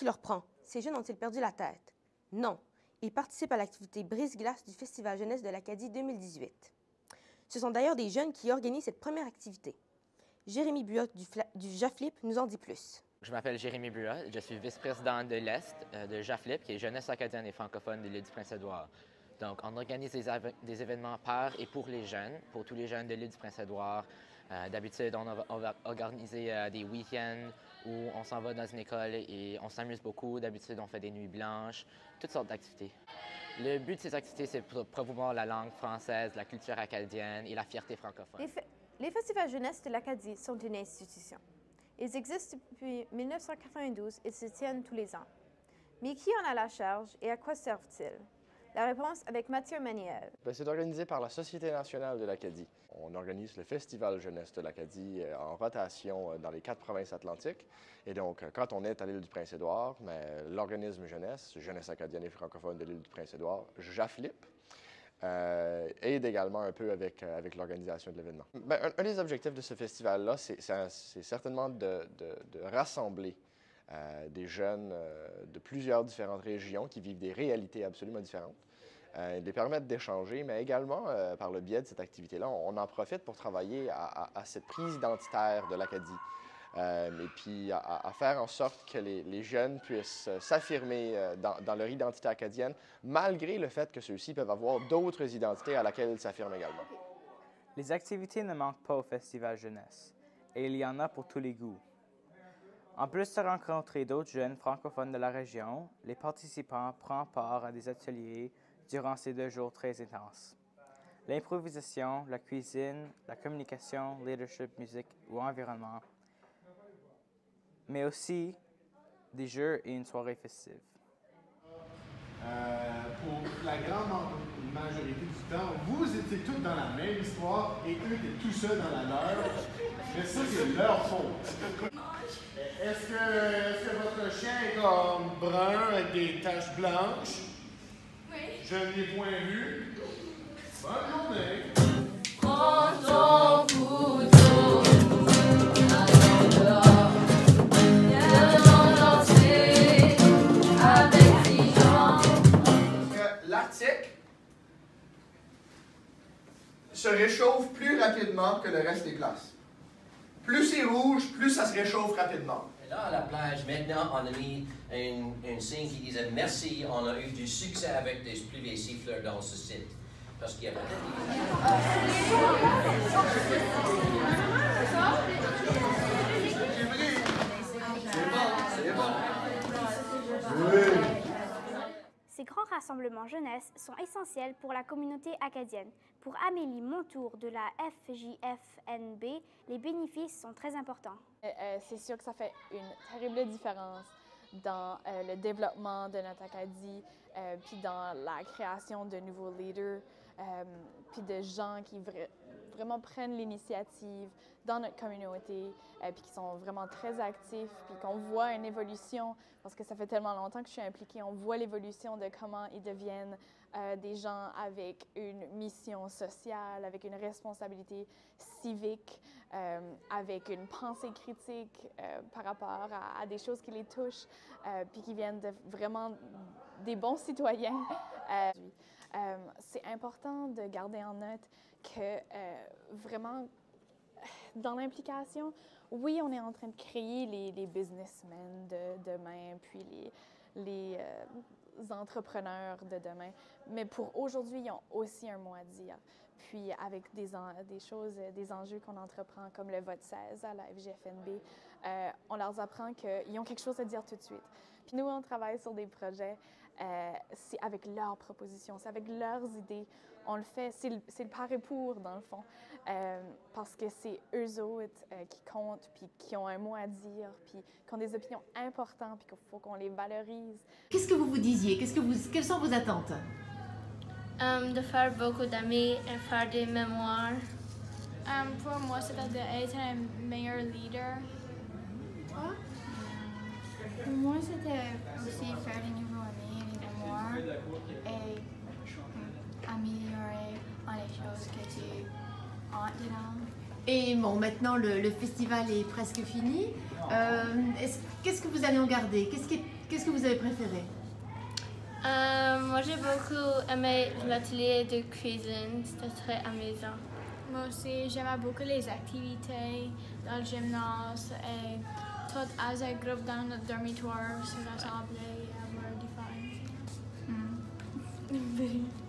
qui leur prend? Ces jeunes ont-ils perdu la tête? Non. Ils participent à l'activité Brise-Glace du Festival Jeunesse de l'Acadie 2018. Ce sont d'ailleurs des jeunes qui organisent cette première activité. Jérémy Buot du JAFLIP nous en dit plus. Je m'appelle Jérémy Buot, je suis vice-président de l'Est de JAFLIP, qui est Jeunesse acadienne et francophone de l'île du Prince-Édouard. Donc, on organise des événements par et pour les jeunes, pour tous les jeunes de l'île du Prince-Édouard. D'habitude, on va organiser des week-ends où on s'en va dans une école et on s'amuse beaucoup. D'habitude, on fait des nuits blanches, toutes sortes d'activités. Le but de ces activités, c'est pour promouvoir la langue française, la culture acadienne et la fierté francophone. Les festivals jeunesse de l'Acadie sont une institution. Ils existent depuis 1992 et se tiennent tous les ans. Mais qui en a la charge et à quoi servent-ils? La réponse avec Mathieu Maniel. C'est organisé par la Société nationale de l'Acadie. On organise le Festival jeunesse de l'Acadie en rotation dans les 4 provinces atlantiques. Et donc, quand on est à l'île du Prince-Édouard, l'organisme Jeunesse acadienne et francophone de l'île du Prince-Édouard, JAFLIP, aide également un peu avec l'organisation de l'événement. Un des objectifs de ce festival-là, c'est certainement de rassembler des jeunes de plusieurs différentes régions qui vivent des réalités absolument différentes, de les permettre d'échanger, mais également, par le biais de cette activité-là, on en profite pour travailler à cette prise identitaire de l'Acadie. Et puis à faire en sorte que les jeunes puissent s'affirmer dans leur identité acadienne, malgré le fait que ceux-ci peuvent avoir d'autres identités à laquelle ils s'affirment également. Les activités ne manquent pas au Festival Jeunesse, et il y en a pour tous les goûts. En plus de rencontrer d'autres jeunes francophones de la région, les participants prennent part à des ateliers durant ces 2 jours très intenses. L'improvisation, la cuisine, la communication, leadership, musique ou environnement, mais aussi des jeux et une soirée festive. Pour la grande majorité du temps, vous étiez tous dans la même histoire et eux étaient tout seuls dans la leur. Mais ça, c'est leur faute. Est-ce que votre chien est comme brun avec des taches blanches? Oui. Je ne l'ai point vu. Bonne journée. Prends ton couteau. L'Arctique se réchauffe plus rapidement que le reste des glaces. Plus c'est rouge, plus ça se réchauffe rapidement. Et là, à la plage, maintenant, on a mis un signe qui disait merci, on a eu du succès avec des pluies siffleurs dans ce site. Parce qu'il y a Ces grands rassemblements jeunesse sont essentiels pour la communauté acadienne. Pour Amélie Montour de la FJFNB, les bénéfices sont très importants. C'est sûr que ça fait une terrible différence dans le développement de notre Acadie, puis dans la création de nouveaux leaders, puis de gens qui vraiment prennent l'initiative dans notre communauté, puis qui sont vraiment très actifs, puis qu'on voit une évolution, parce que ça fait tellement longtemps que je suis impliquée, on voit l'évolution de comment ils deviennent des gens avec une mission sociale, avec une responsabilité civique, avec une pensée critique par rapport à des choses qui les touchent, puis qui viennent de vraiment des bons citoyens. C'est important de garder en note que vraiment, dans l'implication, oui, on est en train de créer les businessmen de demain, puis les entrepreneurs de demain, mais pour aujourd'hui, ils ont aussi un mot à dire. Puis avec des choses, des enjeux qu'on entreprend, comme le vote 16 à la FJFNB, on leur apprend qu'ils ont quelque chose à dire tout de suite. Puis nous, on travaille sur des projets, c'est avec leurs propositions, c'est avec leurs idées. On le fait, c'est le par et pour, dans le fond, parce que c'est eux autres qui comptent, puis qui ont un mot à dire, puis qui ont des opinions importantes, puis qu'il faut qu'on les valorise. Qu'est-ce que vous vous disiez? Quelles sont vos attentes? De faire beaucoup d'amis et faire des mémoires. Pour moi, c'était d'être un meilleur leader. Toi? Pour moi, c'était aussi faire des nouveaux amis, des mémoires et améliorer les choses que tu as dedans. Et bon, maintenant le festival est presque fini. Qu'est-ce que vous allez en garder? Qu'est-ce que vous avez préféré? Moi, j'ai beaucoup aimé l'atelier de cuisine. C'était très amusant. Moi aussi, j'aimais beaucoup les activités dans le gymnase et tout as un groupe dans notre dormitoire se rassembler et avoir du fun.